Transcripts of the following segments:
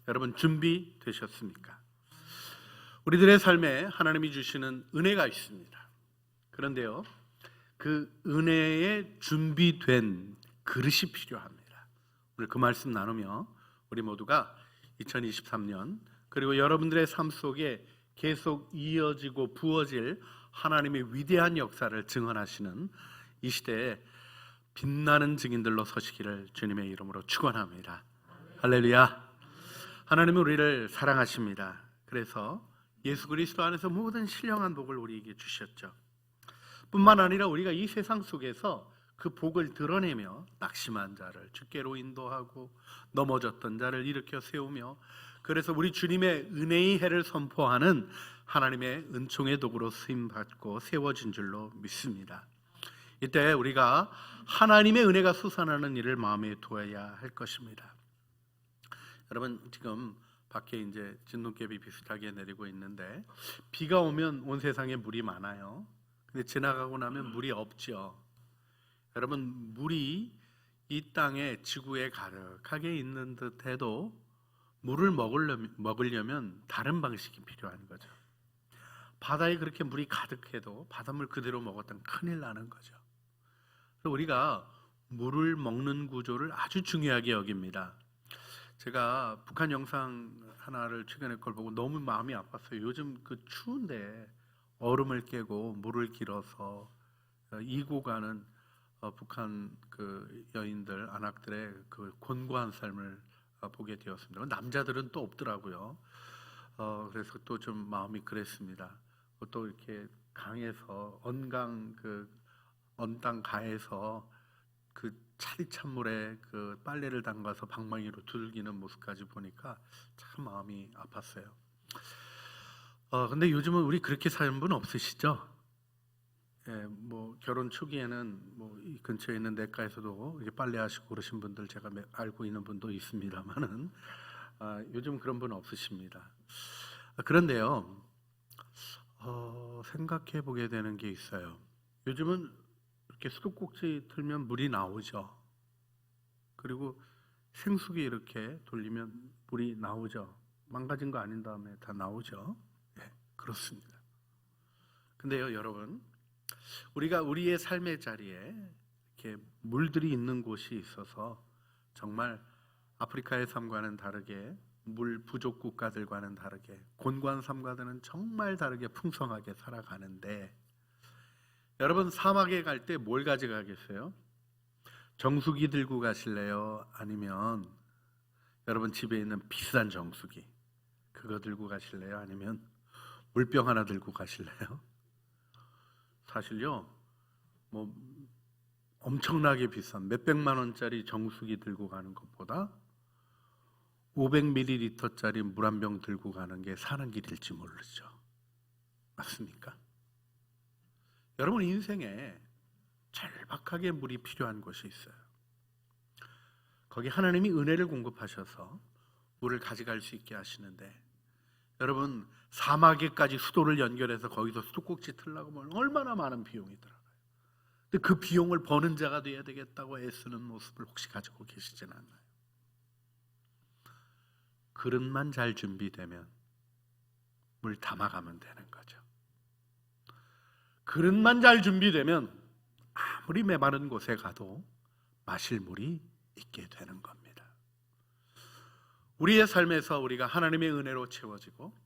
여러분 준비되셨습니까? 우리들의 삶에 하나님이 주시는 은혜가 있습니다. 그런데요, 그 은혜에 준비된 그릇이 필요합니다. 오늘 그 말씀 나누며 우리 모두가 2023년 그리고 여러분들의 삶 속에 계속 이어지고 부어질 하나님의 위대한 역사를 증언하시는 이 시대에 빛나는 증인들로 서시기를 주님의 이름으로 축원합니다. 할렐루야. 하나님은 우리를 사랑하십니다. 그래서 예수 그리스도 안에서 모든 신령한 복을 우리에게 주셨죠. 뿐만 아니라 우리가 이 세상 속에서 그 복을 드러내며 낙심한 자를 주께로 인도하고 넘어졌던 자를 일으켜 세우며, 그래서 우리 주님의 은혜의 해를 선포하는 하나님의 은총의 도구로 쓰임받고 세워진 줄로 믿습니다. 이때 우리가 하나님의 은혜가 솟아나는 일을 마음에 두어야 할 것입니다. 여러분, 지금 밖에 이제 진눈깨비 비슷하게 내리고 있는데, 비가 오면 온 세상에 물이 많아요. 근데 지나가고 나면 물이 없죠. 여러분, 물이 이 땅에 지구에 가득하게 있는 듯해도 물을 먹으려면 다른 방식이 필요한 거죠. 바다에 그렇게 물이 가득해도 바닷물 그대로 먹었다면 큰일 나는 거죠. 그래서 우리가 물을 먹는 구조를 아주 중요하게 여깁니다. 제가 북한 영상 하나를 최근에 걸 보고 너무 마음이 아팠어요. 요즘 그 추운데 얼음을 깨고 물을 길어서 이고 가는 북한 그 여인들, 안악들의 그 곤고한 삶을 보게 되었습니다. 남자들은 또 없더라고요. 그래서 또 좀 마음이 그랬습니다. 또 이렇게 강에서 언당 가에서 그 차디찬물에 그 빨래를 담가서 방망이로 두들기는 모습까지 보니까 참 마음이 아팠어요. 근데 요즘은 우리 그렇게 사는 분 없으시죠? 예, 뭐 결혼 초기에는 뭐 이 근처에 있는 내과에서도 이렇게 빨래하시고 그러신 분들 제가 알고 있는 분도 있습니다만은 요즘 그런 분 없으십니다. 그런데요, 생각해 보게 되는 게 있어요. 요즘은 이렇게 수도꼭지 틀면 물이 나오죠. 그리고 생수기 이렇게 돌리면 물이 나오죠. 망가진 거 아닌 다음에 다 나오죠. 예, 그렇습니다. 근데요, 여러분, 우리가 우리의 삶의 자리에 이렇게 물들이 있는 곳이 있어서 정말 아프리카의 삶과는 다르게, 물 부족 국가들과는 다르게, 곤고한 삶과는 정말 다르게 풍성하게 살아가는데, 여러분 사막에 갈 때 뭘 가져가겠어요? 정수기 들고 가실래요? 아니면 여러분 집에 있는 비싼 정수기 그거 들고 가실래요? 아니면 물병 하나 들고 가실래요? 사실요, 뭐 엄청나게 비싼 몇백만 원짜리 정수기 들고 가는 것보다 500ml짜리 물 한 병 들고 가는 게 사는 길일지 모르죠. 맞습니까? 여러분 인생에 절박하게 물이 필요한 곳이 있어요. 거기 하나님이 은혜를 공급하셔서 물을 가져갈 수 있게 하시는데, 여러분 사막에까지 수도를 연결해서 거기서 수도꼭지 틀려고 하면 얼마나 많은 비용이 들어가요. 근데 그 비용을 버는 자가 돼야 되겠다고 애쓰는 모습을 혹시 가지고 계시진 않나요? 그릇만 잘 준비되면 물 담아가면 되는 거죠. 그릇만 잘 준비되면 아무리 메마른 곳에 가도 마실 물이 있게 되는 겁니다. 우리의 삶에서 우리가 하나님의 은혜로 채워지고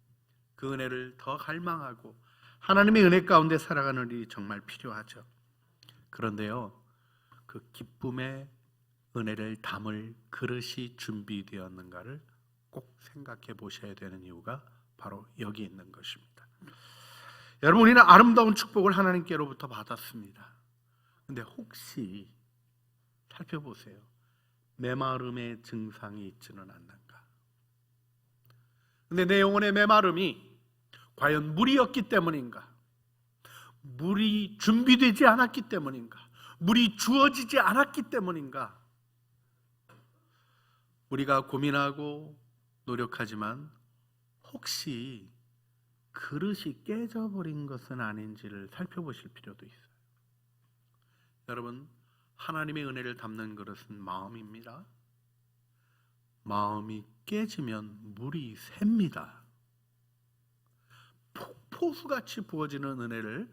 그 은혜를 더 갈망하고 하나님의 은혜 가운데 살아가는 일이 정말 필요하죠. 그런데요, 그 기쁨의 은혜를 담을 그릇이 준비되었는가를 꼭 생각해 보셔야 되는 이유가 바로 여기 있는 것입니다. 여러분, 우리는 아름다운 축복을 하나님께로부터 받았습니다. 근데 혹시 살펴보세요. 메마름의 증상이 있지는 않는가? 근데 내 영혼의 메마름이 과연 물이었기 때문인가? 물이 준비되지 않았기 때문인가? 물이 주어지지 않았기 때문인가? 우리가 고민하고 노력하지만 혹시 그릇이 깨져버린 것은 아닌지를 살펴보실 필요도 있어요. 여러분, 하나님의 은혜를 담는 그릇은 마음입니다. 마음이 깨지면 물이 셉니다. 폭포수같이 부어지는 은혜를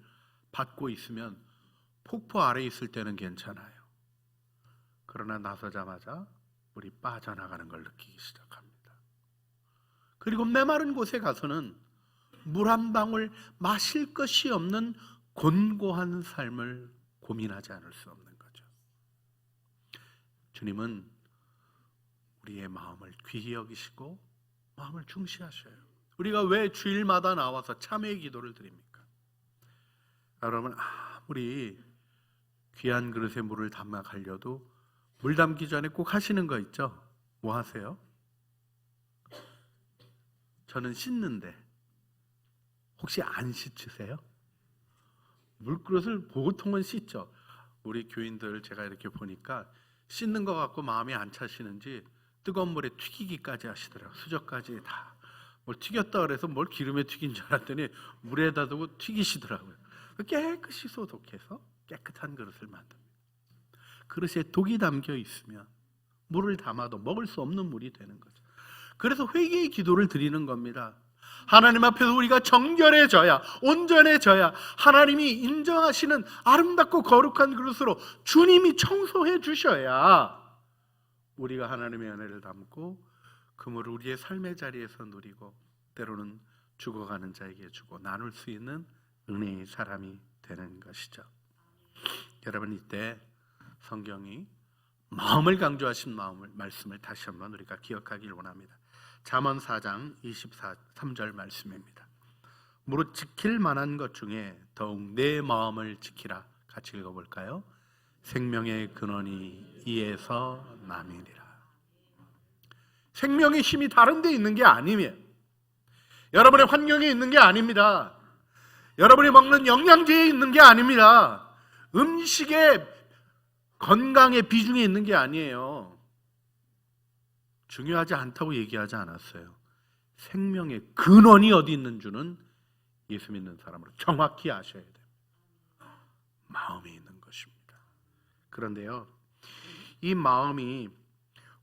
받고 있으면 폭포 아래에 있을 때는 괜찮아요. 그러나 나서자마자 물이 빠져나가는 걸 느끼기 시작합니다. 그리고 메마른 곳에 가서는 물 한 방울 마실 것이 없는 곤고한 삶을 고민하지 않을 수 없는 거죠. 주님은 우리의 마음을 귀히 여기시고 마음을 중시하셔요. 우리가 왜 주일마다 나와서 참회의 기도를 드립니까? 여러분, 아무리 귀한 그릇에 물을 담아 가려도 물 담기 전에 꼭 하시는 거 있죠? 뭐 하세요? 저는 씻는데 혹시 안 씻으세요? 물그릇을 보통은 씻죠. 우리 교인들 제가 이렇게 보니까 씻는 거 갖고 마음이 안 차시는지 뜨거운 물에 튀기기까지 하시더라고요. 수저까지 다. 뭘 튀겼다 그래서 뭘 기름에 튀긴 줄 알았더니 물에다 두고 튀기시더라고요. 깨끗이 소독해서 깨끗한 그릇을 만듭니다. 그릇에 독이 담겨 있으면 물을 담아도 먹을 수 없는 물이 되는 거죠. 그래서 회개의 기도를 드리는 겁니다. 하나님 앞에서 우리가 정결해져야, 온전해져야 하나님이 인정하시는 아름답고 거룩한 그릇으로 주님이 청소해 주셔야 우리가 하나님의 은혜를 담고 그 물을 우리의 삶의 자리에서 누리고 때로는 죽어가는 자에게 주고 나눌 수 있는 은혜의 사람이 되는 것이죠. 여러분, 이때 성경이 마음을 강조하신 말씀을 다시 한번 우리가 기억하길 원합니다. 잠언 4장 23절 말씀입니다. 무릇 지킬 만한 것 중에 더욱 내 마음을 지키라. 같이 읽어볼까요? 생명의 근원이 이에서 남이니라. 생명의 힘이 다른 데 있는 게 아니며 여러분의 환경에 있는 게 아닙니다. 여러분이 먹는 영양제에 있는 게 아닙니다. 음식의 건강의 비중에 있는 게 아니에요. 중요하지 않다고 얘기하지 않았어요. 생명의 근원이 어디 있는 줄은 예수 믿는 사람으로 정확히 아셔야 돼요. 마음에 있는 것입니다. 그런데요, 이 마음이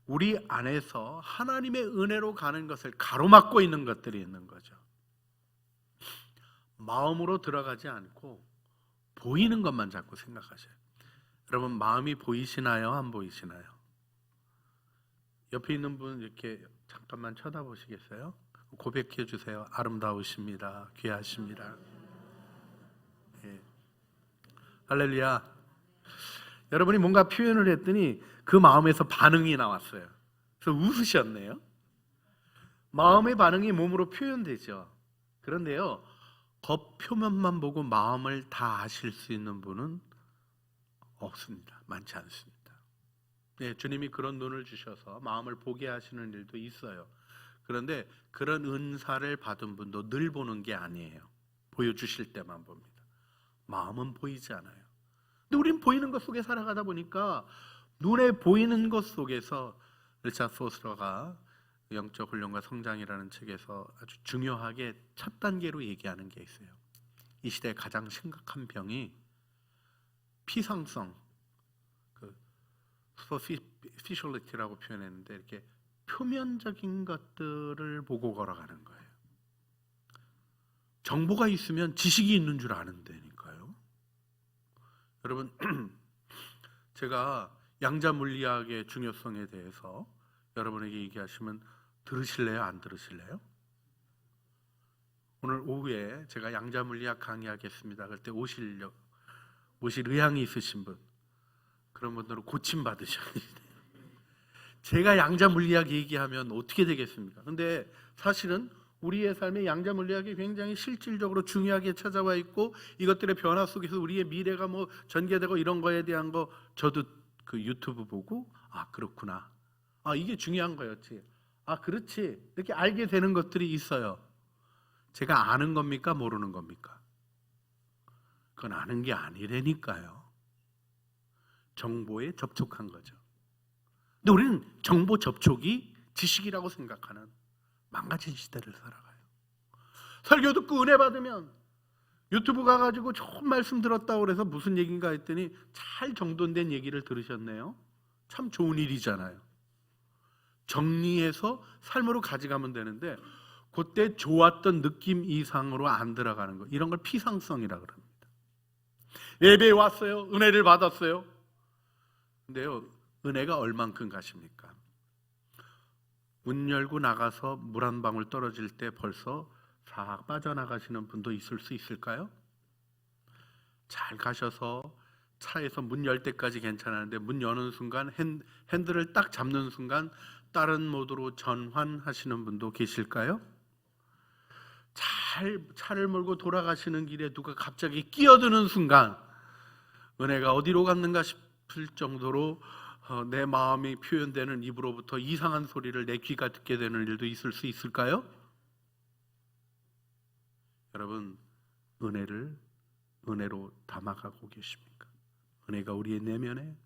우리 안에서 하나님의 은혜로 가는 것을 가로막고 있는 것들이 있는 거죠. 마음으로 들어가지 않고 보이는 것만 자꾸 생각하셔요. 여러분, 마음이 보이시나요? 안 보이시나요? 옆에 있는 분 이렇게 잠깐만 쳐다보시겠어요? 고백해 주세요. 아름다우십니다. 귀하십니다. 예. 할렐루야. 여러분이 뭔가 표현을 했더니 그 마음에서 반응이 나왔어요. 그래서 웃으셨네요. 마음의 반응이 몸으로 표현되죠. 그런데요, 겉표면만 보고 마음을 다 아실 수 있는 분은 없습니다. 많지 않습니다. 네, 주님이 그런 눈을 주셔서 마음을 보게 하시는 일도 있어요. 그런데 그런 은사를 받은 분도 늘 보는 게 아니에요. 보여주실 때만 봅니다. 마음은 보이지 않아요. 근데 우린 보이는 것 속에 살아가다 보니까 눈에 보이는 것 속에서 리차드 포스터가 영적 훈련과 성장이라는 책에서 아주 중요하게 첫 단계로 얘기하는 게 있어요. 이 시대의 가장 심각한 병이 피상성, superficiality라고 표현했는데 이렇게 표면적인 것들을 보고 걸어가는 거예요. 정보가 있으면 지식이 있는 줄 아는데니까요. 여러분, 제가 양자 물리학의 중요성에 대해서 여러분에게 얘기하시면 들으실래요? 안 들으실래요? 오늘 오후에 제가 양자 물리학 강의하겠습니다. 그때 오실 의향이 있으신 분, 그런 분들은 고침 받으셔야 돼요. 제가 양자 물리학 얘기하면 어떻게 되겠습니까? 근데 사실은 우리의 삶에 양자 물리학이 굉장히 실질적으로 중요하게 찾아와 있고 이것들의 변화 속에서 우리의 미래가 뭐 전개되고 이런 거에 대한 거 저도 그 유튜브 보고 그렇구나. 이게 중요한 거였지. 그렇지. 이렇게 알게 되는 것들이 있어요. 제가 아는 겁니까? 모르는 겁니까? 그건 아는 게 아니라니까요. 정보에 접촉한 거죠. 근데 우리는 정보 접촉이 지식이라고 생각하는 망가진 시대를 살아가요. 설교 듣고 은혜 받으면 유튜브 가가지고 좋은 말씀 들었다고 그래서 무슨 얘기인가 했더니 잘 정돈된 얘기를 들으셨네요. 참 좋은 일이잖아요. 정리해서 삶으로 가져가면 되는데 그때 좋았던 느낌 이상으로 안 들어가는 거, 이런 걸 피상성이라 그럽니다. 예배에 왔어요. 은혜를 받았어요. 근데요, 은혜가 얼만큼 가십니까? 문 열고 나가서 물 한 방울 떨어질 때 벌써 싹 빠져나가시는 분도 있을 수 있을까요? 잘 가셔서 차에서 문 열 때까지 괜찮았는데 문 여는 순간 핸들을 딱 잡는 순간 다른 모드로 전환하시는 분도 계실까요? 차를 몰고 돌아가시는 길에 누가 갑자기 끼어드는 순간 은혜가 어디로 갔는가 싶을 정도로 내 마음이 표현되는 입으로부터 이상한 소리를 내 귀가 듣게 되는 일도 있을 수 있을까요? 여러분, 은혜를 은혜로 담아가고 계십니까? 은혜가 우리의 내면에,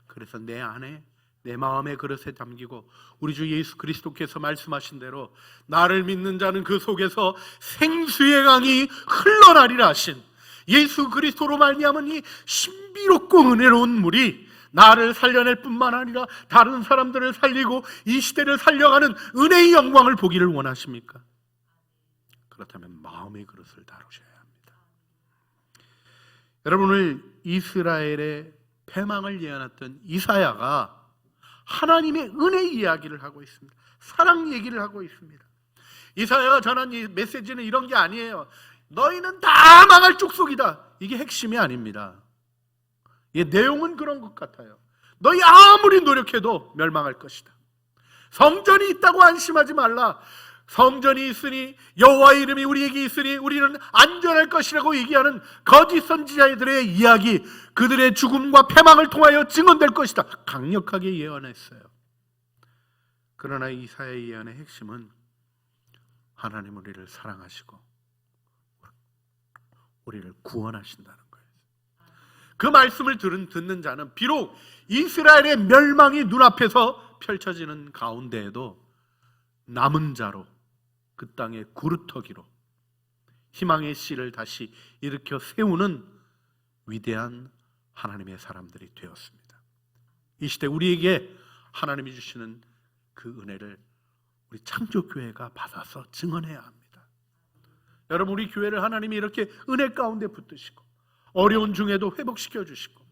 그래서 내 안에, 내 마음의 그릇에 담기고 우리 주 예수 그리스도께서 말씀하신 대로 나를 믿는 자는 그 속에서 생수의 강이 흘러나리라 하신 예수 그리스도로 말미암은 이 신비롭고 은혜로운 물이 나를 살려낼 뿐만 아니라 다른 사람들을 살리고 이 시대를 살려가는 은혜의 영광을 보기를 원하십니까? 그렇다면 마음의 그릇을 다루셔야 합니다. 여러분, 오늘 이스라엘의 패망을 예언했던 이사야가 하나님의 은혜 이야기를 하고 있습니다. 사랑 얘기를 하고 있습니다. 이사야가 전한 이 메시지는 이런 게 아니에요. 너희는 다 망할 족속이다. 이게 핵심이 아닙니다. 이 내용은 그런 것 같아요. 너희 아무리 노력해도 멸망할 것이다. 성전이 있다고 안심하지 말라. 성전이 있으니 여호와의 이름이 우리에게 있으니 우리는 안전할 것이라고 얘기하는 거짓 선지자들의 이야기, 그들의 죽음과 패망을 통하여 증언될 것이다. 강력하게 예언했어요. 그러나 이사야의 예언의 핵심은 하나님 우리를 사랑하시고 우리를 구원하신다는 거예요. 그 말씀을 듣는 자는 비록 이스라엘의 멸망이 눈앞에서 펼쳐지는 가운데에도 남은 자로 그 땅의 구루터기로 희망의 씨를 다시 일으켜 세우는 위대한 하나님의 사람들이 되었습니다. 이 시대 우리에게 하나님이 주시는 그 은혜를 우리 창조교회가 받아서 증언해야 합니다. 여러분, 우리 교회를 하나님이 이렇게 은혜 가운데 붙드시고 어려운 중에도 회복시켜 주시고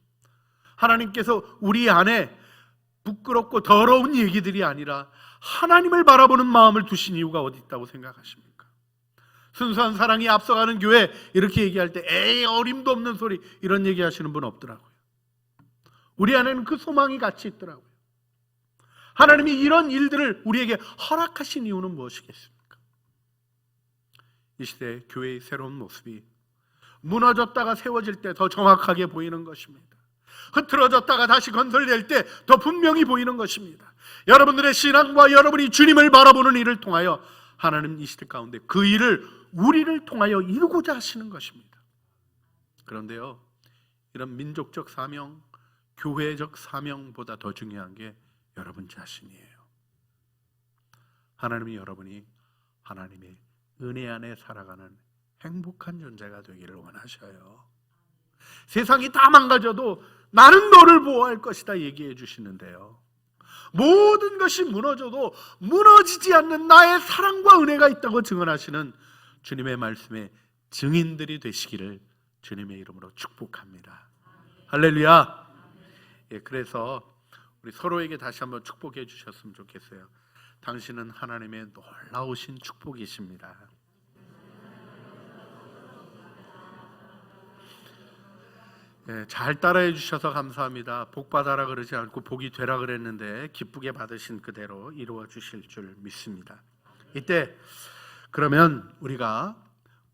하나님께서 우리 안에 부끄럽고 더러운 얘기들이 아니라 하나님을 바라보는 마음을 두신 이유가 어디 있다고 생각하십니까? 순수한 사랑이 앞서가는 교회 이렇게 얘기할 때 에이 어림도 없는 소리 이런 얘기하시는 분 없더라고요. 우리 안에는 그 소망이 같이 있더라고요. 하나님이 이런 일들을 우리에게 허락하신 이유는 무엇이겠습니까? 이 시대 교회의 새로운 모습이 무너졌다가 세워질 때 더 정확하게 보이는 것입니다. 흐트러졌다가 다시 건설될 때 더 분명히 보이는 것입니다. 여러분들의 신앙과 여러분이 주님을 바라보는 일을 통하여 하나님 이 시대 가운데 그 일을 우리를 통하여 이루고자 하시는 것입니다. 그런데요, 이런 민족적 사명, 교회적 사명보다 더 중요한 게 여러분 자신이에요. 하나님이 여러분이 하나님의 은혜 안에 살아가는 행복한 존재가 되기를 원하셔요. 세상이 다 망가져도 나는 너를 보호할 것이다 얘기해 주시는데요, 모든 것이 무너져도 무너지지 않는 나의 사랑과 은혜가 있다고 증언하시는 주님의 말씀에 증인들이 되시기를 주님의 이름으로 축복합니다. 할렐루야. 예, 그래서 우리 서로에게 다시 한번 축복해 주셨으면 좋겠어요. 당신은 하나님의 놀라우신 축복이십니다. 네, 잘 따라해 주셔서 감사합니다. 복 받아라 그러지 않고 복이 되라 그랬는데 기쁘게 받으신 그대로 이루어 주실 줄 믿습니다. 이때 그러면 우리가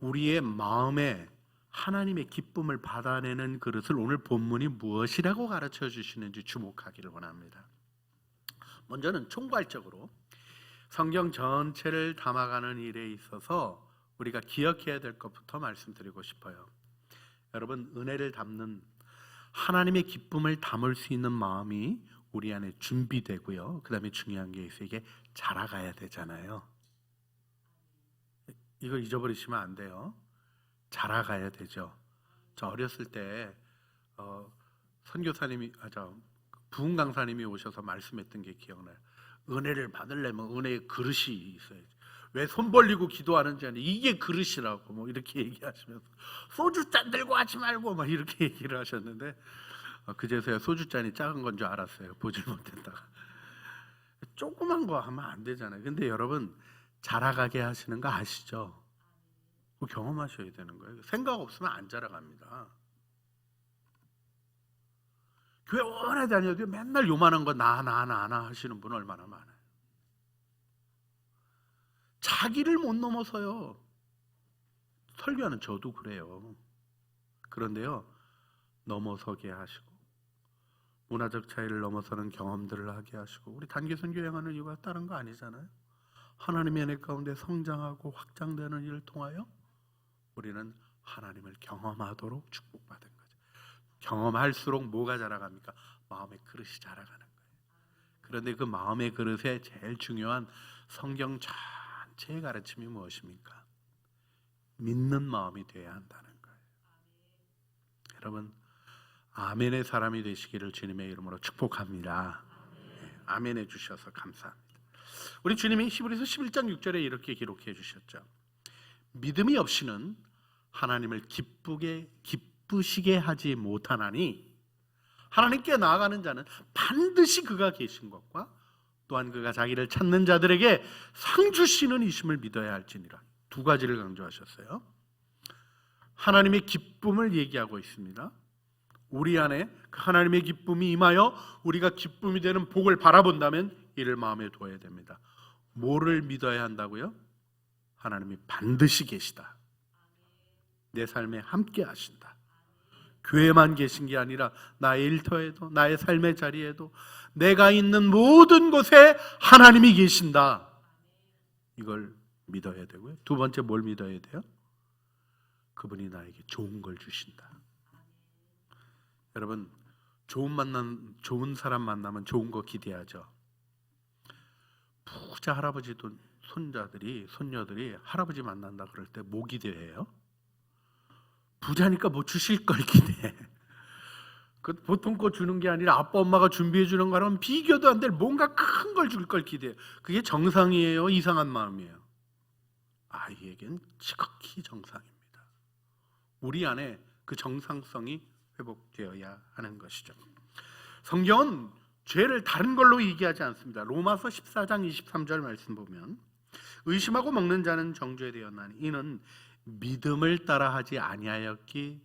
우리의 마음에 하나님의 기쁨을 받아내는 그릇을 오늘 본문이 무엇이라고 가르쳐 주시는지 주목하기를 원합니다. 먼저는 총괄적으로 성경 전체를 담아가는 일에 있어서 우리가 기억해야 될 것부터 말씀드리고 싶어요. 여러분, 은혜를 담는 하나님의 기쁨을 담을 수 있는 마음이 우리 안에 준비되고요, 그 다음에 중요한 게 있어요. 이게 자라가야 되잖아요. 이거 잊어버리시면 안 돼요. 자라가야 되죠. 저 어렸을 때 선교사님이 부흥 강사님이 오셔서 말씀했던 게 기억나요. 은혜를 받으려면 은혜의 그릇이 있어야지. 왜 손 벌리고 기도하는지 아니 이게 그릇이라고 뭐 이렇게 얘기하시면서 소주잔 들고 하지 말고 막 이렇게 얘기를 하셨는데 그제서야 소주잔이 작은 건 줄 알았어요. 보질 못했다가. 조그만 거 하면 안 되잖아요. 근데 여러분 자라가게 하시는 거 아시죠? 경험하셔야 되는 거예요. 생각 없으면 안 자라갑니다. 교회 오래 다녀도 맨날 요만한 거 나 하시는 분 얼마나 많아요. 자기를 못 넘어서요. 설교하는 저도 그래요. 그런데요, 넘어서게 하시고 문화적 차이를 넘어서는 경험들을 하게 하시고 우리 단기 선교 여행하는 이유가 다른 거 아니잖아요. 하나님의 은혜 가운데 성장하고 확장되는 일을 통하여 우리는 하나님을 경험하도록 축복받은 거죠. 경험할수록 뭐가 자라갑니까? 마음의 그릇이 자라가는 거예요. 그런데 그 마음의 그릇에 제일 중요한 성경 전체의 가르침이 무엇입니까? 믿는 마음이 돼야 한다는 거예요. 여러분 아멘의 사람이 되시기를 주님의 이름으로 축복합니다. 아멘해 주셔서 감사합니다. 우리 주님이 히브리서 11장 6절에 이렇게 기록해 주셨죠. 믿음이 없이는 하나님을 기쁘시게 하지 못하나니 하나님께 나아가는 자는 반드시 그가 계신 것과 또한 그가 자기를 찾는 자들에게 상 주시는 이심을 믿어야 할지니라. 두 가지를 강조하셨어요. 하나님의 기쁨을 얘기하고 있습니다. 우리 안에 하나님의 기쁨이 임하여 우리가 기쁨이 되는 복을 바라본다면 이를 마음에 두어야 됩니다. 뭐를 믿어야 한다고요? 하나님이 반드시 계시다. 내 삶에 함께 하신다. 교회만 계신 게 아니라 나의 일터에도 나의 삶의 자리에도 내가 있는 모든 곳에 하나님이 계신다. 이걸 믿어야 되고요. 두 번째 뭘 믿어야 돼요? 그분이 나에게 좋은 걸 주신다. 여러분 좋은 사람 만나면 좋은 거 기대하죠. 부자 할아버지도 손녀들이 할아버지 만난다 그럴 때 뭐 기대해요? 부자니까 뭐 주실 걸 기대해. 그 보통 거 주는 게 아니라 아빠 엄마가 준비해 주는 거라면 비교도 안 될 뭔가 큰 걸 줄 걸 기대해. 그게 정상이에요? 이상한 마음이에요? 아이에겐 지극히 정상입니다. 우리 안에 그 정상성이 회복되어야 하는 것이죠. 성경은 죄를 다른 걸로 얘기하지 않습니다. 로마서 14장 23절 말씀 보면 의심하고 먹는 자는 정죄되었나니 이는 믿음을 따라하지 아니하였기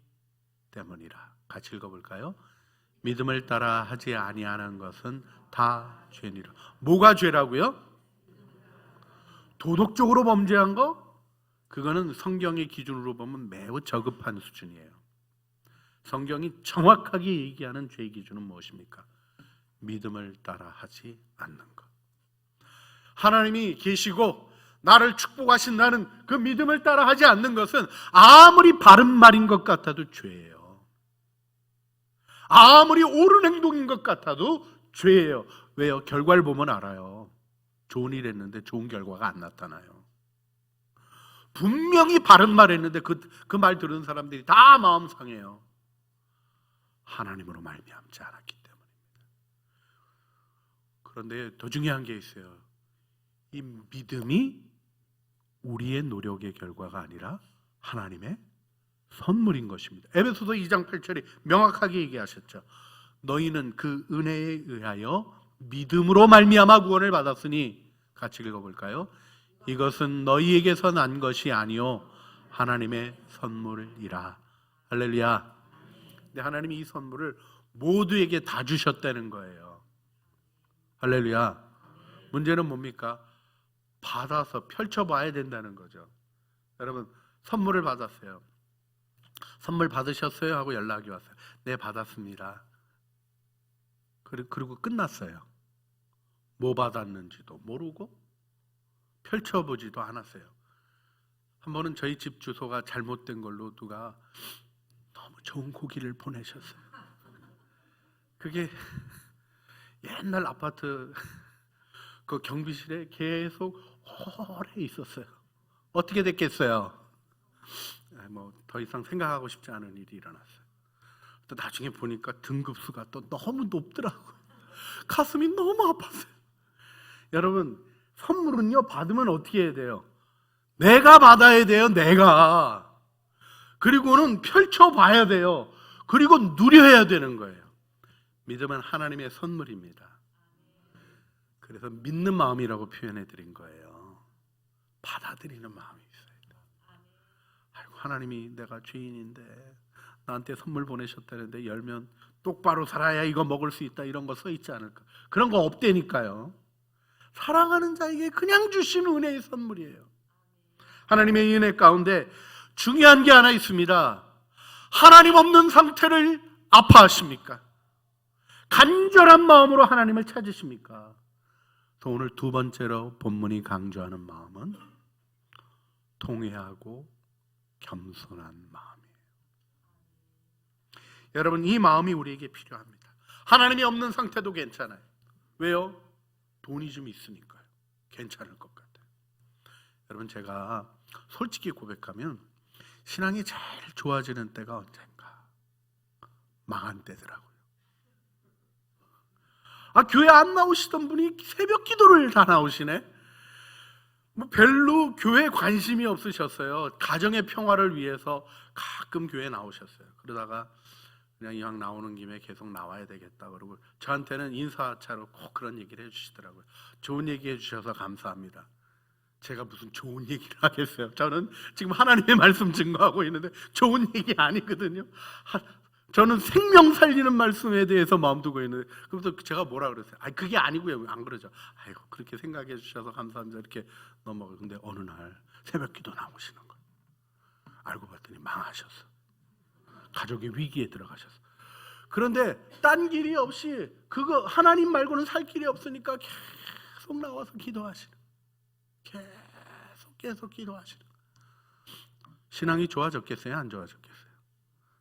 때문이라. 같이 읽어볼까요? 믿음을 따라하지 아니하는 것은 다 죄니라. 뭐가 죄라고요? 도덕적으로 범죄한 거? 그거는 성경의 기준으로 보면 매우 저급한 수준이에요. 성경이 정확하게 얘기하는 죄의 기준은 무엇입니까? 믿음을 따라하지 않는 것. 하나님이 계시고 나를 축복하신다는 그 믿음을 따라하지 않는 것은 아무리 바른 말인 것 같아도 죄예요. 아무리 옳은 행동인 것 같아도 죄예요. 왜요? 결과를 보면 알아요. 좋은 일 했는데 좋은 결과가 안 나타나요. 분명히 바른 말 했는데 그 말 들은 사람들이 다 마음 상해요. 하나님으로 말미암지 않았기 때문입니다. 그런데 더 중요한 게 있어요. 이 믿음이 우리의 노력의 결과가 아니라 하나님의 선물인 것입니다. 에베소서 2장 8절에 명확하게 얘기하셨죠. 너희는 그 은혜에 의하여 믿음으로 말미암아 구원을 받았으니 같이 읽어볼까요? 이것은 너희에게서 난 것이 아니요 하나님의 선물이라. 할렐루야. 근데 하나님이 이 선물을 모두에게 다 주셨다는 거예요. 할렐루야. 문제는 뭡니까? 받아서 펼쳐봐야 된다는 거죠. 여러분 선물을 받았어요. 선물 받으셨어요? 하고 연락이 왔어요. 네, 받았습니다. 그리고 끝났어요. 뭐 받았는지도 모르고 펼쳐보지도 않았어요. 한 번은 저희 집 주소가 잘못된 걸로 누가 너무 좋은 고기를 보내셨어요. 그게 옛날 아파트 그 경비실에 계속 오래 있었어요. 어떻게 됐겠어요? 뭐 더 이상 생각하고 싶지 않은 일이 일어났어요. 또 나중에 보니까 등급수가 또 너무 높더라고요. 가슴이 너무 아팠어요. 여러분, 선물은요, 받으면 어떻게 해야 돼요? 내가 받아야 돼요, 내가. 그리고는 펼쳐봐야 돼요. 그리고 누려야 되는 거예요. 믿음은 하나님의 선물입니다. 그래서 믿는 마음이라고 표현해 드린 거예요. 받아들이는 마음이 있어야 돼요. 아이고, 하나님이 내가 죄인인데 나한테 선물 보내셨다는데 열면 똑바로 살아야 이거 먹을 수 있다, 이런 거 써 있지 않을까? 그런 거 없다니까요. 사랑하는 자에게 그냥 주신 은혜의 선물이에요. 하나님의 은혜 가운데 중요한 게 하나 있습니다. 하나님 없는 상태를 아파하십니까? 간절한 마음으로 하나님을 찾으십니까? 또 오늘 두 번째로 본문이 강조하는 마음은 통회하고 겸손한 마음이에요. 여러분, 이 마음이 우리에게 필요합니다. 하나님이 없는 상태도 괜찮아요. 왜요? 돈이 좀 있으니까요. 괜찮을 것 같아요. 여러분, 제가 솔직히 고백하면 신앙이 제일 좋아지는 때가 언젠가? 망한 때더라고요. 교회 안 나오시던 분이 새벽 기도를 다 나오시네. 별로 교회에 관심이 없으셨어요. 가정의 평화를 위해서 가끔 교회에 나오셨어요. 그러다가 그냥 이왕 나오는 김에 계속 나와야 되겠다 그러고 저한테는 인사차로 꼭 그런 얘기를 해주시더라고요. 좋은 얘기 해주셔서 감사합니다. 제가 무슨 좋은 얘기를 하겠어요. 저는 지금 하나님의 말씀 증거하고 있는데 좋은 얘기 아니거든요. 저는 생명 살리는 말씀에 대해서 마음 두고 있는데, 그래서 제가 뭐라 그랬어요? 그게 아니고요. 안 그러죠. 아이고, 그렇게 생각해 주셔서 감사합니다. 이렇게 넘어가요. 근데 어느 날 새벽 기도 나오시는 거예요. 알고 봤더니 망하셨어. 가족의 위기에 들어가셨어. 그런데 딴 길이 없이 그거 하나님 말고는 살 길이 없으니까 계속 나와서 기도하시는, 계속 기도하시는. 신앙이 좋아졌겠어요? 안 좋아졌겠어요?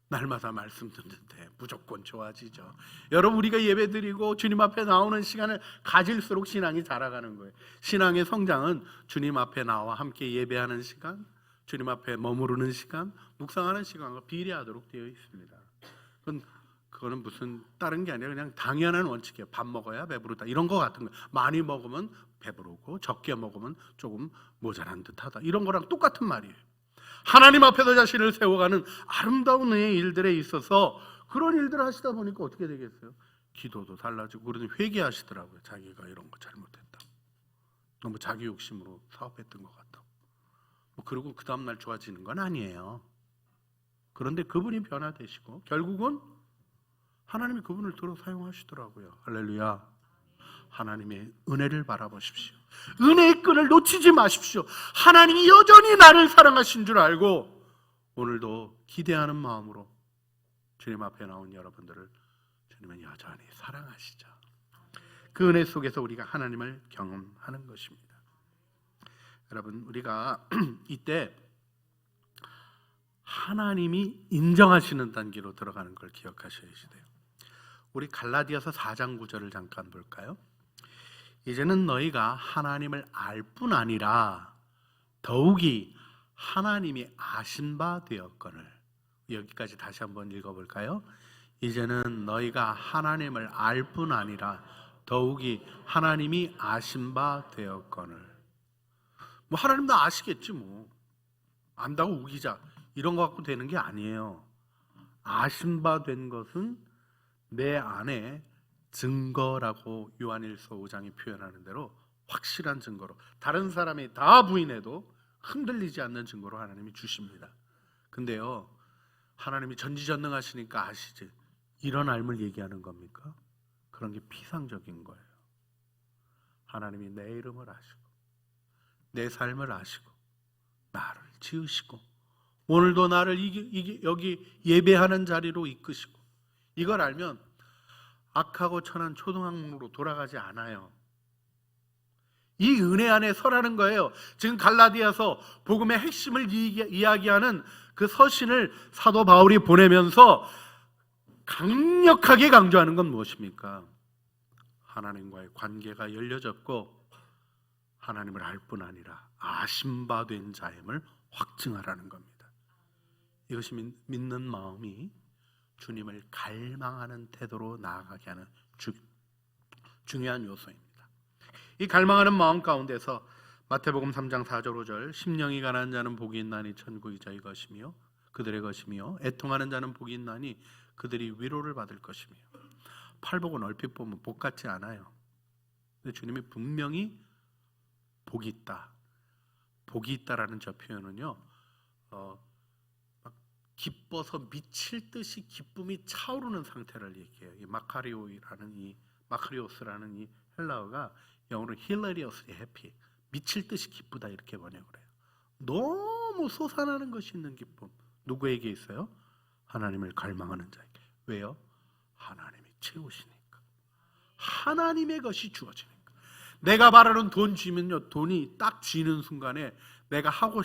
날마다 말씀 듣는데 무조건 좋아지죠. 여러분, 우리가 예배드리고 주님 앞에 나오는 시간을 가질수록 신앙이 자라가는 거예요. 신앙의 성장은 주님 앞에 나와 함께 예배하는 시간, 주님 앞에 머무르는 시간, 묵상하는 시간과 비례하도록 되어 있습니다. 그거는 무슨 다른 게 아니라 그냥 당연한 원칙이에요. 밥 먹어야 배부르다, 이런 거 같은 거예요. 많이 먹으면 배부르고 적게 먹으면 조금 모자란 듯하다, 이런 거랑 똑같은 말이에요. 하나님 앞에서 자신을 세워가는 아름다운 은혜의 일들에 있어서 그런 일들을 하시다 보니까 어떻게 되겠어요? 기도도 달라지고, 그러더니 회개하시더라고요. 자기가 이런 거 잘못했다, 너무 자기 욕심으로 사업했던 것 같다고. 그리고 그 다음날 좋아지는 건 아니에요. 그런데 그분이 변화되시고 결국은 하나님이 그분을 들어 사용하시더라고요. 할렐루야. 하나님의 은혜를 바라보십시오. 은혜의 끈을 놓치지 마십시오. 하나님이 여전히 나를 사랑하신 줄 알고 오늘도 기대하는 마음으로 주님 앞에 나온 여러분들을 주님은 여전히 사랑하시죠. 그 은혜 속에서 우리가 하나님을 경험하는 것입니다. 여러분, 우리가 이때 하나님이 인정하시는 단계로 들어가는 걸 기억하셔야 돼요. 우리 갈라디아서 4장 9절을 잠깐 볼까요? 이제는 너희가 하나님을 알 뿐 아니라 더욱이 하나님이 아신 바 되었거늘. 여기까지 다시 한번 읽어볼까요? 이제는 너희가 하나님을 알 뿐 아니라 더욱이 하나님이 아신 바 되었거늘. 하나님도 아시겠지 뭐. 안다고 우기자 이런 거 갖고 되는 게 아니에요. 아신 바 된 것은 내 안에 증거라고 요한일서 5장이 표현하는 대로 확실한 증거로, 다른 사람이 다 부인해도 흔들리지 않는 증거로 하나님이 주십니다. 근데요, 하나님이 전지전능하시니까 아시지, 이런 알물 얘기하는 겁니까? 그런 게 피상적인 거예요. 하나님이 내 이름을 아시고 내 삶을 아시고 나를 지으시고 오늘도 나를 여기 예배하는 자리로 이끄시고, 이걸 알면 악하고 천한 초등학문으로 돌아가지 않아요. 이 은혜 안에 서라는 거예요. 지금 갈라디아서 복음의 핵심을 이야기하는 그 서신을 사도 바울이 보내면서 강력하게 강조하는 건 무엇입니까? 하나님과의 관계가 열려졌고 하나님을 알 뿐 아니라 아신 바 된 자임을 확증하라는 겁니다. 이것이 믿는 마음이 주님을 갈망하는 태도로 나아가게 하는 중요한 요소입니다. 이 갈망하는 마음 가운데서 마태복음 3장 4절 5절 심령이 가난한 자는 복이 있나니 천국이 저희 것이며 그들의 것이며 애통하는 자는 복이 있나니 그들이 위로를 받을 것이며. 팔복은 얼핏 보면 복 같지 않아요. 근데 주님이 분명히 복이 있다. 복이 있다라는 저 표현은요, 막 기뻐서 미칠 듯이 기쁨이 차오르는 상태를 얘기해요. 이 마카리오스라는 이 헬라어가 영어로 hilariously happy, 미칠 듯이 기쁘다 이렇게 번역을 해요. 너무 솟아나는 것이 있는 기쁨. 누구에게 있어요? 하나님을 갈망하는 자에게. 왜요? 하나님이 채우시니까. 하나님의 것이 주어지니까. 내가 바라는 돈 쥐면요, 돈이 딱 쥐는 순간에 내가 하고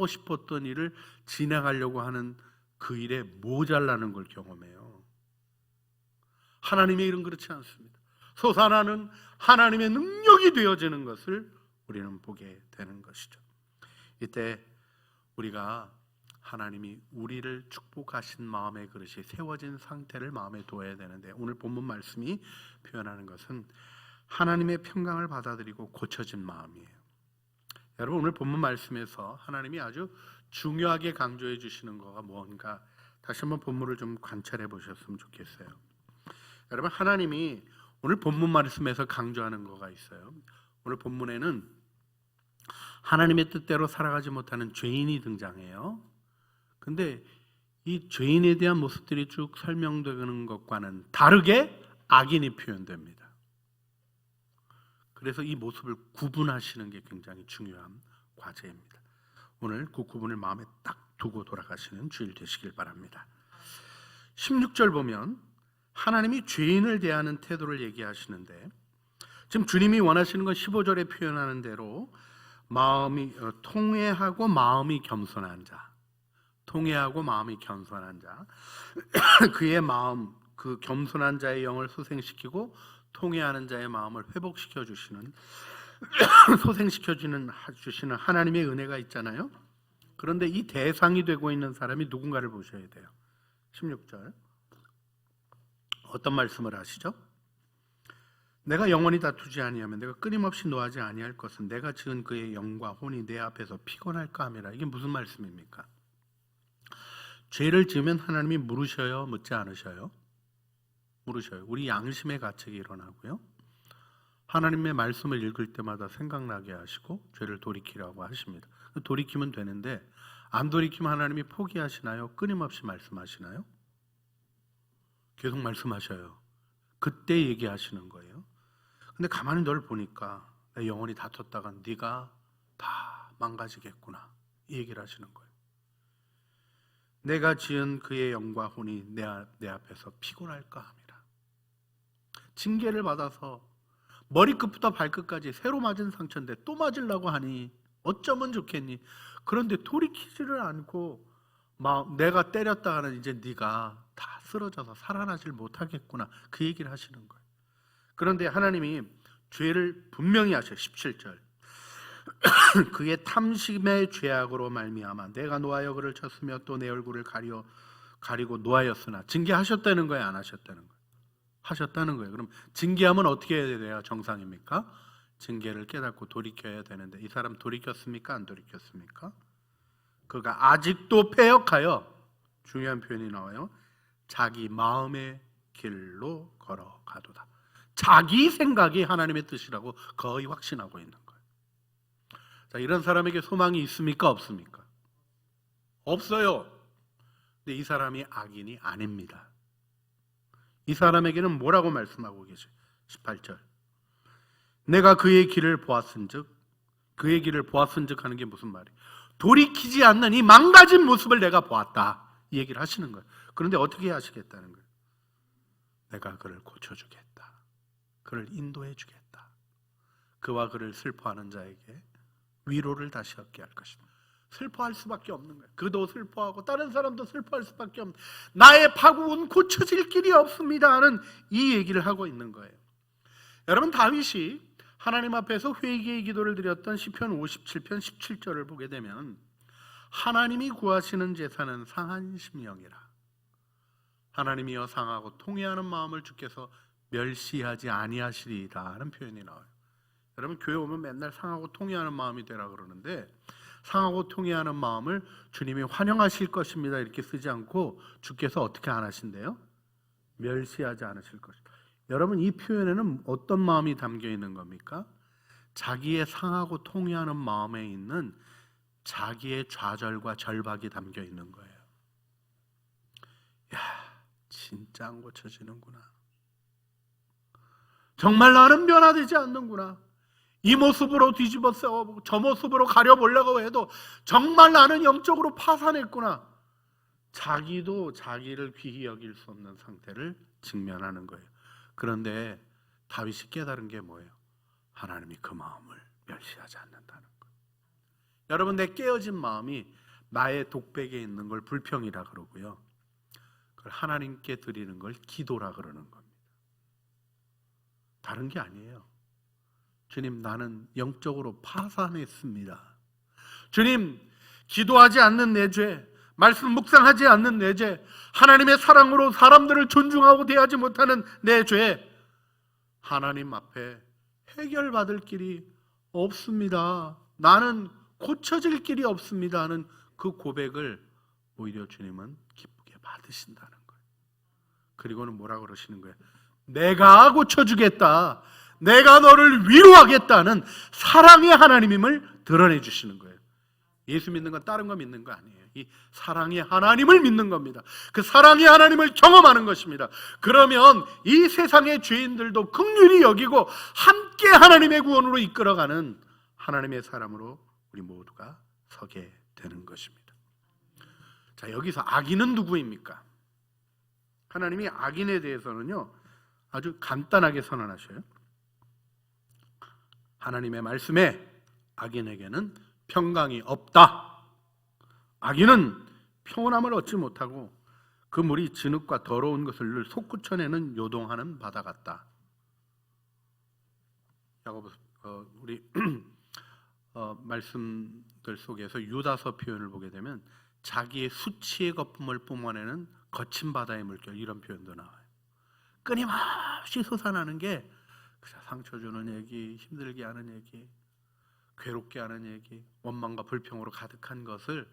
싶었던 일을 진행하려고 하는 그 일에 모자라는 걸 경험해요. 하나님의 일은 그렇지 않습니다. 솟아나는 하나님의 능력이 되어지는 것을 우리는 보게 되는 것이죠. 이때 우리가 하나님이 우리를 축복하신 마음의 그릇이 세워진 상태를 마음에 두어야 되는데, 오늘 본문 말씀이 표현하는 것은 하나님의 평강을 받아들이고 고쳐진 마음이에요. 여러분, 오늘 본문 말씀에서 하나님이 아주 중요하게 강조해 주시는 거가 뭔가 다시 한번 본문을 좀 관찰해 보셨으면 좋겠어요. 여러분, 하나님이 오늘 본문 말씀에서 강조하는 거가 있어요. 오늘 본문에는 하나님의 뜻대로 살아가지 못하는 죄인이 등장해요. 근데 이 죄인에 대한 모습들이 쭉 설명되는 것과는 다르게 악인이 표현됩니다. 그래서 이 모습을 구분하시는 게 굉장히 중요한 과제입니다. 오늘 그 구분을 마음에 딱 두고 돌아가시는 주일 되시길 바랍니다. 16절 보면 하나님이 죄인을 대하는 태도를 얘기하시는데, 지금 주님이 원하시는 건 15절에 표현하는 대로 마음이 통회하고 마음이 겸손한 자, 통회하고 마음이 겸손한 자, 그의 마음, 그 겸손한 자의 영을 소생시키고 통회하는 자의 마음을 회복시켜 주시는 소생시켜 주시는 하나님의 은혜가 있잖아요. 그런데 이 대상이 되고 있는 사람이 누군가를 보셔야 돼요. 16절 어떤 말씀을 하시죠? 내가 영원히 다투지 아니하면 내가 끊임없이 노하지 아니할 것은 내가 지은 그의 영과 혼이 내 앞에서 피곤할까 함이라. 이게 무슨 말씀입니까? 죄를 지으면 하나님이 물으셔요? 묻지 않으셔요? 물으셔요. 우리 양심의 가책이 일어나고요, 하나님의 말씀을 읽을 때마다 생각나게 하시고 죄를 돌이키라고 하십니다. 돌이키면 되는데 안 돌이키면 하나님이 포기하시나요? 끊임없이 말씀하시나요? 계속 말씀하셔요. 그때 얘기하시는 거예요. 근데 가만히 널 보니까 내 영혼이 다퉜다가 네가 다 망가지겠구나, 이 얘기를 하시는 거예요. 내가 지은 그의 영과 혼이 내 앞에서 피곤할까 함이라. 징계를 받아서 머리끝부터 발끝까지 새로 맞은 상처인데 또 맞으려고 하니 어쩌면 좋겠니? 그런데 돌이키지를 않고 내가 때렸다 하는 이제 네가 다 쓰러져서 살아나질 못하겠구나, 그 얘기를 하시는 거예요. 그런데 하나님이 죄를 분명히 하셔요. 17절 그의 탐심의 죄악으로 말미암아 내가 노하여 그를 쳤으며 또 내 얼굴을 가리고 노하였으나. 징계하셨다는 거예요, 안 하셨다는 거예요? 하셨다는 거예요. 그럼 징계하면 어떻게 해야 돼요? 정상입니까? 징계를 깨닫고 돌이켜야 되는데 이 사람 돌이켰습니까? 안 돌이켰습니까? 그가 아직도 패역하여, 중요한 표현이 나와요. 자기 마음의 길로 걸어가도다. 자기 생각이 하나님의 뜻이라고 거의 확신하고 있는 거예요. 자, 이런 사람에게 소망이 있습니까? 없습니까? 없어요. 근데 이 사람이 악인이 아닙니다. 이 사람에게는 뭐라고 말씀하고 계세요? 18절 내가 그의 길을 보았은즉, 그의 길을 보았은즉 하는 게 무슨 말이에요? 돌이키지 않는 이 망가진 모습을 내가 보았다, 이 얘기를 하시는 거예요. 그런데 어떻게 하시겠다는 거예요? 내가 그를 고쳐주겠다, 그를 인도해 주겠다, 그와 그를 슬퍼하는 자에게 위로를 다시 얻게 할 것이다. 슬퍼할 수밖에 없는 거예요. 그도 슬퍼하고 다른 사람도 슬퍼할 수밖에 없는, 나의 파국은 고쳐질 길이 없습니다 하는 이 얘기를 하고 있는 거예요. 여러분, 다윗이 하나님 앞에서 회개의 기도를 드렸던 시편 57편 17절을 보게 되면 하나님이 구하시는 제사는 상한 심령이라. 하나님이여 상하고 통회하는 마음을 주께서 멸시하지 아니하시리라 하는 표현이 나와요. 여러분 교회 오면 맨날 상하고 통회하는 마음이 되라 그러는데 상하고 통회하는 마음을 주님이 환영하실 것입니다 이렇게 쓰지 않고 주께서 어떻게 안 하신대요? 멸시하지 않으실 것이다. 여러분 이 표현에는 어떤 마음이 담겨 있는 겁니까? 자기의 상하고 통회하는 마음에 있는 자기의 좌절과 절박이 담겨 있는 거예요. 야, 진짜 안 고쳐지는구나. 정말 나는 변화되지 않는구나. 이 모습으로 뒤집어 쓰고 저 모습으로 가려보려고 해도 정말 나는 영적으로 파산했구나. 자기도 자기를 귀히 여길 수 없는 상태를 직면하는 거예요. 그런데 다윗이 깨달은 게 뭐예요? 하나님이 그 마음을 멸시하지 않는다는 거예요. 여러분 내 깨어진 마음이 나의 독백에 있는 걸 불평이라 그러고요. 그걸 하나님께 드리는 걸 기도라 그러는 겁니다. 다른 게 아니에요. 주님 나는 영적으로 파산했습니다. 주님 기도하지 않는 내 죄, 말씀 묵상하지 않는 내 죄, 하나님의 사랑으로 사람들을 존중하고 대하지 못하는 내 죄, 하나님 앞에 해결받을 길이 없습니다. 나는 고쳐질 길이 없습니다 하는 그 고백을 오히려 주님은 기쁘게 받으신다는 거예요. 그리고는 뭐라 그러시는 거예요? 내가 고쳐주겠다, 내가 너를 위로하겠다는 사랑의 하나님임을 드러내 주시는 거예요. 예수 믿는 건 다른 거 믿는 거 아니에요. 이 사랑의 하나님을 믿는 겁니다. 그 사랑의 하나님을 경험하는 것입니다. 그러면 이 세상의 죄인들도 긍휼히 여기고 함께 하나님의 구원으로 이끌어가는 하나님의 사람으로 우리 모두가 서게 되는 것입니다. 자, 여기서 악인은 누구입니까? 하나님이 악인에 대해서는요 아주 간단하게 선언하셔요. 하나님의 말씀에 악인에게는 평강이 없다. 악인은 평온함을 얻지 못하고 그 물이 진흙과 더러운 것을 솟구쳐내는 요동하는 바다 같다. 야고보 우리 말씀들 속에서 유다서 표현을 보게 되면 자기의 수치의 거품을 뿜어내는 거친 바다의 물결 이런 표현도 나와요. 끊임없이 솟아나는 게 상처 주는 얘기, 힘들게 하는 얘기, 괴롭게 하는 얘기, 원망과 불평으로 가득한 것을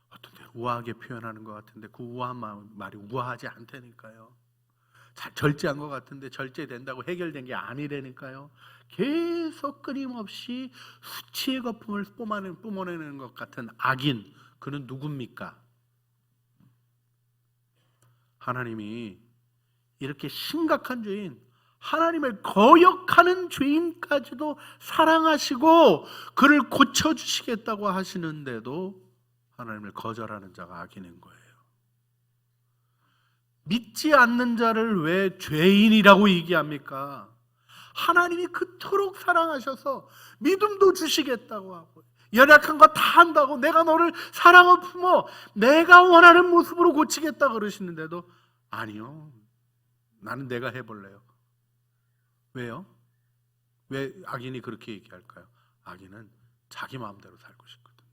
어떤 때 우아하게 표현하는 것 같은데 그 우아한 말이 우아하지 않다니까요. 절제한 것 같은데 절제된다고 해결된 게 아니라니까요. 계속 끊임없이 수치의 거품을 뿜어내는 것 같은 악인, 그는 누굽니까? 하나님이 이렇게 심각한 죄인, 하나님을 거역하는 죄인까지도 사랑하시고 그를 고쳐주시겠다고 하시는데도 하나님을 거절하는 자가 악인인 거예요. 믿지 않는 자를 왜 죄인이라고 얘기합니까? 하나님이 그토록 사랑하셔서 믿음도 주시겠다고 하고 연약한 거 다 한다고 내가 너를 사랑을 품어 내가 원하는 모습으로 고치겠다 그러시는데도 아니요, 나는 내가 해볼래요. 왜요? 왜 악인이 그렇게 얘기할까요? 악인은 자기 마음대로 살고 싶거든요.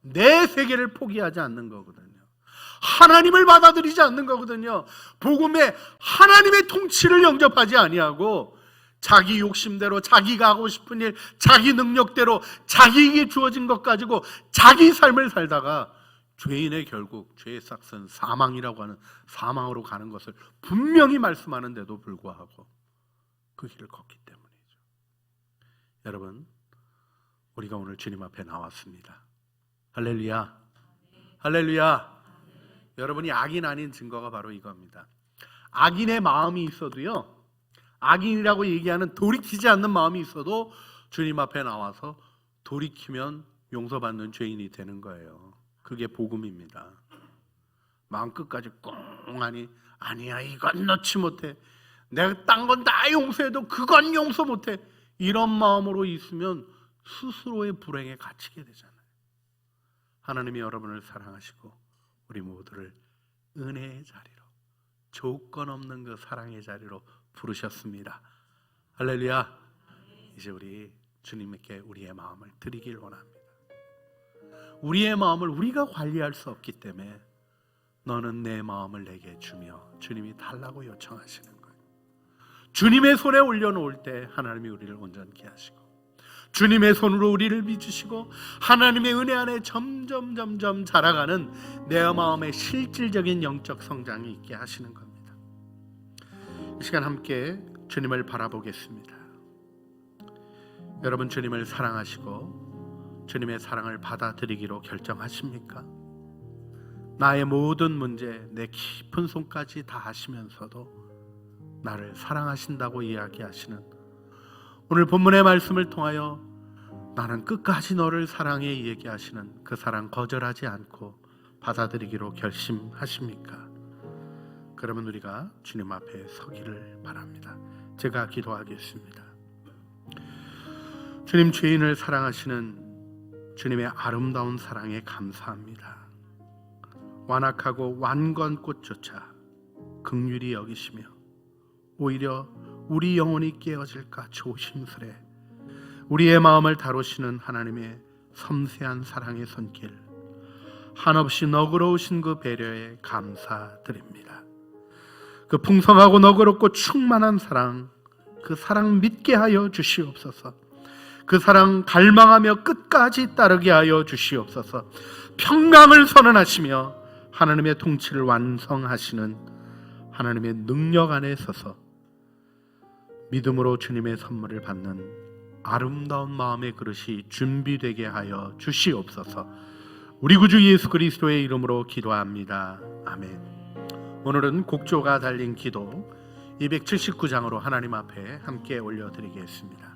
내 세계를 포기하지 않는 거거든요. 하나님을 받아들이지 않는 거거든요. 복음에 하나님의 통치를 영접하지 아니하고 자기 욕심대로 자기가 하고 싶은 일, 자기 능력대로 자기에게 주어진 것 가지고 자기 삶을 살다가 죄인의 결국 죄의 삭은 사망이라고 하는 사망으로 가는 것을 분명히 말씀하는데도 불구하고 그 길을 걷기 때문이죠. 여러분, 우리가 오늘 주님 앞에 나왔습니다. 할렐루야, 할렐루야. 여러분이 악인 아닌 증거가 바로 이겁니다. 악인의 마음이 있어도요, 악인이라고 얘기하는 돌이키지 않는 마음이 있어도 주님 앞에 나와서 돌이키면 용서받는 죄인이 되는 거예요. 그게 복음입니다. 마음끝까지 꽁하니 아니야 이건 넣지 못해, 내가 딴 건 다 용서해도 그건 용서 못해, 이런 마음으로 있으면 스스로의 불행에 갇히게 되잖아요. 하나님이 여러분을 사랑하시고 우리 모두를 은혜의 자리로, 조건 없는 그 사랑의 자리로 부르셨습니다. 할렐루야. 이제 우리 주님께 우리의 마음을 드리길 원합니다. 우리의 마음을 우리가 관리할 수 없기 때문에 너는 내 마음을 내게 주며 주님이 달라고 요청하시는 거예요. 주님의 손에 올려놓을 때 하나님이 우리를 온전케 하시고, 주님의 손으로 우리를 빚으시고 하나님의 은혜 안에 점점 자라가는 내 마음의 실질적인 영적 성장이 있게 하시는 겁니다. 이 시간 함께 주님을 바라보겠습니다. 여러분, 주님을 사랑하시고 주님의 사랑을 받아들이기로 결정하십니까? 나의 모든 문제, 내 깊은 손까지 다 하시면서도 나를 사랑하신다고 이야기하시는 오늘 본문의 말씀을 통하여 나는 끝까지 너를 사랑해 얘기하시는 그 사랑 거절하지 않고 받아들이기로 결심하십니까? 그러면 우리가 주님 앞에 서기를 바랍니다. 제가 기도하겠습니다. 주님, 죄인을 사랑하시는 주님의 아름다운 사랑에 감사합니다. 완악하고 완고한 꽃조차 긍휼히 여기시며 오히려 우리 영혼이 깨어질까 조심스레 우리의 마음을 다루시는 하나님의 섬세한 사랑의 손길, 한없이 너그러우신 그 배려에 감사드립니다. 그 풍성하고 너그럽고 충만한 사랑, 그 사랑 믿게 하여 주시옵소서. 그 사랑 갈망하며 끝까지 따르게 하여 주시옵소서. 평강을 선언하시며 하나님의 통치를 완성하시는 하나님의 능력 안에 서서 믿음으로 주님의 선물을 받는 아름다운 마음의 그릇이 준비되게 하여 주시옵소서. 우리 구주 예수 그리스도의 이름으로 기도합니다. 아멘. 오늘은 곡조가 달린 기도 279장으로 하나님 앞에 함께 올려드리겠습니다.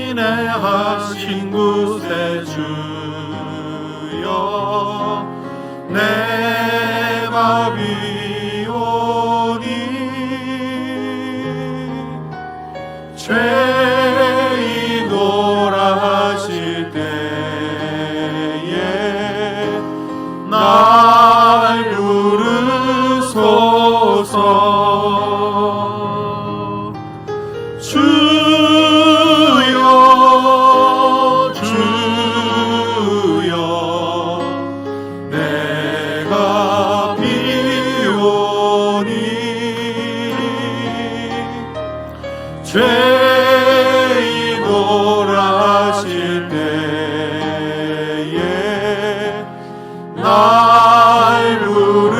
인내하신 곳에 주여 내 마음이 오니 죄인오라 하실 때에 날 부르소서. 주여 주여 내가 비오니 죄인오라 하실 때에 날 부르소서.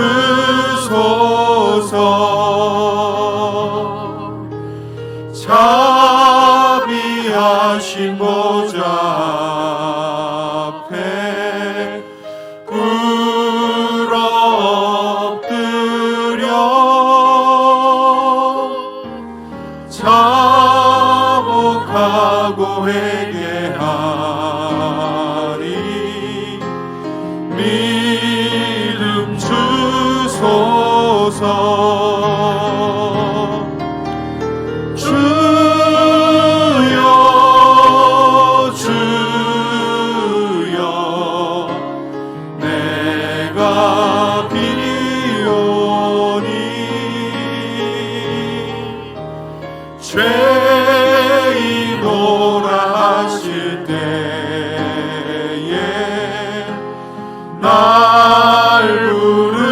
자비하신 보좌 앞에 엎드려 자복하고 회개하리. 믿음 주소서. 주여 주여 내가 비오니 죄인오라 하실 때에 날 부르소서.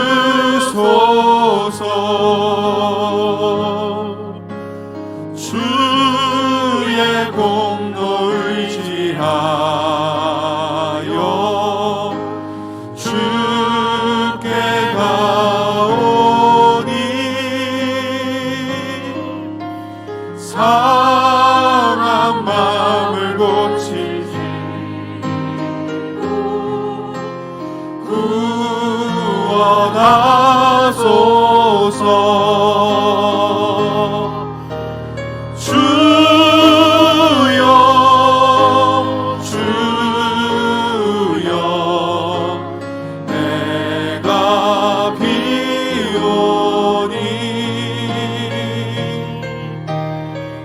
주의 공로 의지하여 주께 가오니 상한 마음을 고치시고 구원하소서. 주여 주여 내가 비오니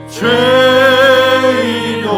죄인오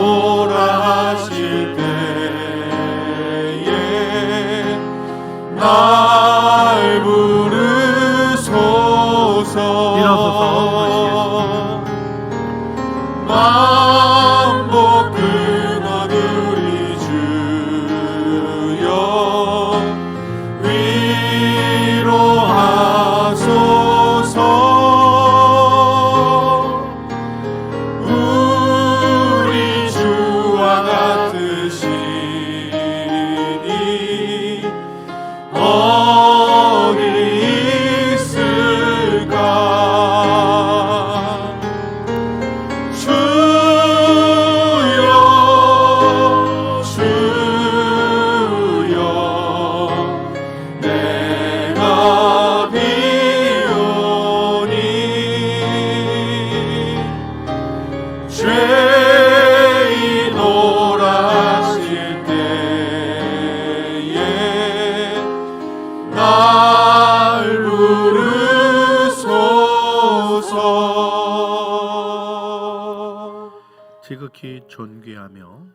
지극히 존귀하며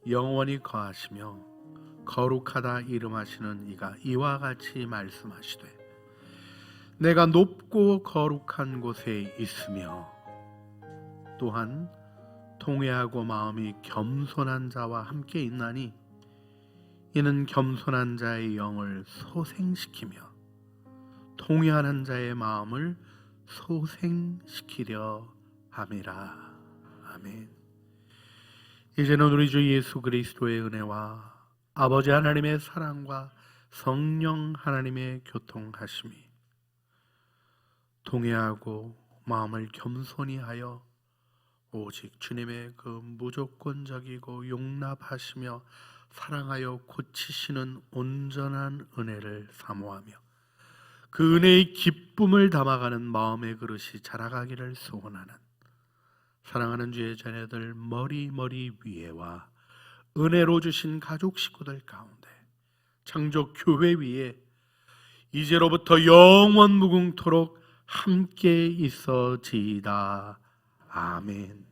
영원히 거하시며 거룩하다 이름하시는 이가 이와 같이 말씀하시되 내가 높고 거룩한 곳에 있으며 또한 통회하고 마음이 겸손한 자와 함께 있나니 이는 겸손한 자의 영을 소생시키며 통회하는 자의 마음을 소생시키려 함이라. 아멘. 이제는 우리 주 예수 그리스도의 은혜와 아버지 하나님의 사랑과 성령 하나님의 교통하심이 통회하고 마음을 겸손히 하여 오직 주님의 그 무조건적이고 용납하시며 사랑하여 고치시는 온전한 은혜를 사모하며 그 은혜의 기쁨을 담아가는 마음의 그릇이 자라가기를 소원하는 사랑하는 주의 자녀들 머리 위에와 은혜로 주신 가족 식구들 가운데 창조 교회 위에 이제로부터 영원 무궁토록 함께 있어지이다. 아멘.